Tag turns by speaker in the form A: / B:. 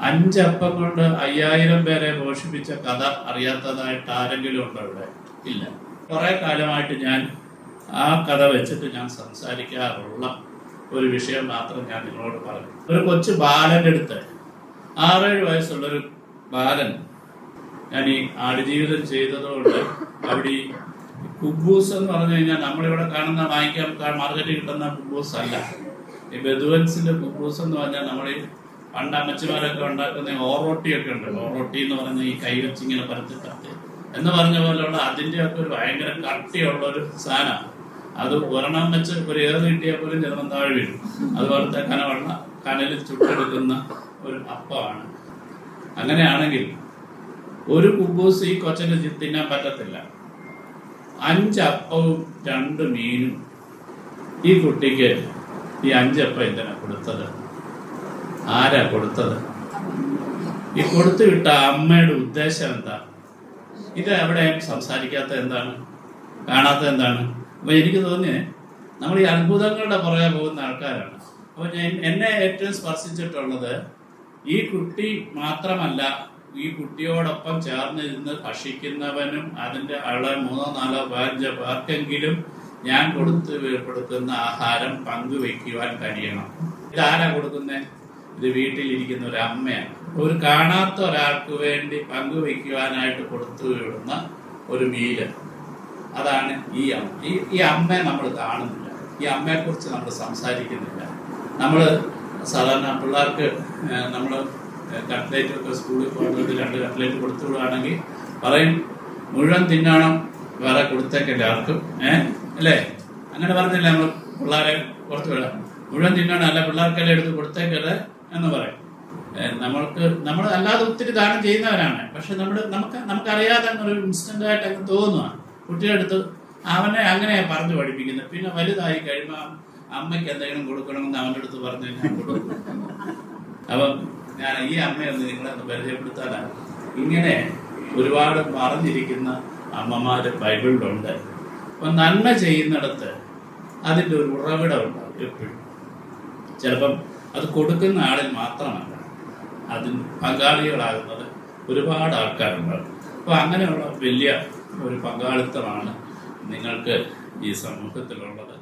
A: 5 അപ്പം കൊണ്ട് 5000 പേരെ പോഷിപ്പിച്ച കഥ അറിയാത്തതായിട്ട് ആരെങ്കിലും ഉണ്ടോ ഇവിടെ? ഇല്ല. കുറെ കാലമായിട്ട് ഞാൻ ആ കഥ വെച്ചിട്ട് ഞാൻ സംസാരിക്കാറുള്ള ഒരു വിഷയം മാത്രം ഞാൻ നിങ്ങളോട് പറഞ്ഞു. ഒരു കൊച്ചു ബാലന്റെ അടുത്ത് 6-7 വയസ്സുള്ളൊരു ബാലൻ, ഞാൻ ഈ ആടുജീവിതം ചെയ്തതുകൊണ്ട് അവിടെ ഈ കുബൂസ് എന്ന് പറഞ്ഞു കഴിഞ്ഞാൽ നമ്മളിവിടെ കാണുന്ന വാങ്ങിക്കാൻ മാർക്കറ്റിൽ കിട്ടുന്ന കുബൂസ് അല്ല. ഈ ബെദുവൻസിന്റെ കുബൂസ് എന്ന് പറഞ്ഞാൽ നമ്മൾ ഈ പണ്ട് അമ്മച്ചിമാരൊക്കെ ഉണ്ടാക്കുന്ന ഓറോട്ടിയൊക്കെ ഉണ്ട്. ഓറോട്ടി എന്ന് പറഞ്ഞ ഈ കൈ വെച്ച് ഇങ്ങനെ പരത്തി പരത്തി എന്ന് പറഞ്ഞ പോലെയുള്ള അതിൻ്റെയൊക്കെ ഒരു ഭയങ്കര കട്ടിയുള്ള ഒരു സാധനമാണ്. അത് ഒരെണ്ണം വെച്ച് ഒരു ഏറ് കിട്ടിയാൽ പോലും ചിലപ്പം താഴെ വീഴും. അതുപോലത്തെ കനവെള്ള കനലിൽ ചുട്ടെടുക്കുന്ന ഒരു അപ്പമാണ്. അങ്ങനെയാണെങ്കിൽ ഒരു കുബൂസ് ഈ കൊച്ചിന് തിന്നാൻ പറ്റത്തില്ല. 5 അപ്പവും 2 മീനും. ഈ കുട്ടിക്ക് ഈ 5 അപ്പം എന്തിനാ കൊടുത്തത്? ആരാ കൊടുത്തത്? ഈ കൊടുത്തു വിട്ട അമ്മയുടെ ഉദ്ദേശം എന്താ? ഇത് എവിടെയും സംസാരിക്കാത്ത എന്താണ്, കാണാത്ത എന്താണ്? അപ്പൊ എനിക്ക് തോന്നിയേ നമ്മൾ ഈ അത്ഭുതങ്ങളുടെ പുറകെ പോകുന്ന ആൾക്കാരാണ്. അപ്പൊ എന്നെ ഏറ്റവും സ്പർശിച്ചിട്ടുള്ളത് ഈ കുട്ടി മാത്രമല്ല, ഈ കുട്ടിയോടൊപ്പം ചേർന്നിരുന്ന് ഭക്ഷിക്കുന്നവനും അതിൻ്റെ 3-4-5 പേർക്കെങ്കിലും ഞാൻ കൊടുക്കുന്ന ആഹാരം പങ്കുവെക്കുവാൻ കഴിയണം. ഇതാരാ കൊടുക്കുന്നേ? ഇത് വീട്ടിലിരിക്കുന്ന ഒരു അമ്മയാണ്. ഒരു കാണാത്ത ഒരാൾക്ക് വേണ്ടി പങ്കുവെക്കുവാനായിട്ട് കൊടുത്തു വിടുന്ന ഒരു മീല്. അതാണ് ഈ അമ്മ. ഈ അമ്മയെ നമ്മൾ കാണുന്നില്ല. ഈ അമ്മയെക്കുറിച്ച് നമ്മൾ സംസാരിക്കുന്നില്ല. നമ്മൾ സാധാരണ പിള്ളേർക്ക് നമ്മൾ കട്ട്ലേറ്റ് ഒക്കെ സ്കൂളിൽ പോകുന്നത് 2 കട്ട്ലേറ്റ് കൊടുത്തു വിടുകയാണെങ്കിൽ പറയും മുഴുവൻ തിന്നണം, വേറെ കൊടുത്തേക്കല്ല ആർക്കും. അല്ലേ? അങ്ങനെ പറഞ്ഞില്ല നമ്മൾ പിള്ളേരെ പുറത്തു വിടാം. മുഴുവൻ തിന്നണം, അല്ല പിള്ളേർക്കെല്ലാം എടുത്ത് കൊടുത്തേക്കല്ലേ എന്ന് പറയും. നമ്മൾ അല്ലാതെ ഒത്തിരി ദാനം ചെയ്യുന്നവരാണ്. പക്ഷെ നമുക്കറിയാതെ ഒരു ഇൻസ്റ്റന്റ് ആയിട്ട് അങ്ങ് തോന്നുക. കുട്ടിയെടുത്ത് അവനെ അങ്ങനെയാണ് പറഞ്ഞു പഠിപ്പിക്കുന്നത്. പിന്നെ വലുതായി കഴിയുമ്പോൾ അമ്മയ്ക്ക് എന്തെങ്കിലും കൊടുക്കണമെന്ന് അവൻ്റെ അടുത്ത് പറഞ്ഞു കഴിഞ്ഞാൽ കൊടുക്കും. അപ്പം ഞാൻ ഈ അമ്മയൊന്ന് നിങ്ങളെ ഒന്ന് പരിചയപ്പെടുത്താനാണ്. ഇങ്ങനെ ഒരുപാട് പറഞ്ഞിരിക്കുന്ന അമ്മമാര് ബൈബിളിലുണ്ട്. അപ്പം നന്മ ചെയ്യുന്നിടത്ത് അതിൻ്റെ ഒരു ഉറവിടമുണ്ടാവും എപ്പോഴും. ചിലപ്പം അത് കൊടുക്കുന്ന ആളിൽ മാത്രമല്ല, അതിന് പങ്കാളികളാകുന്നത് ഒരുപാട് ആൾക്കാരുണ്ടാകും. അപ്പോൾ അങ്ങനെയുള്ള വലിയ ഒരു പങ്കാളിത്തമാണ് നിങ്ങൾക്ക് ഈ സമൂഹത്തിലുള്ളത്.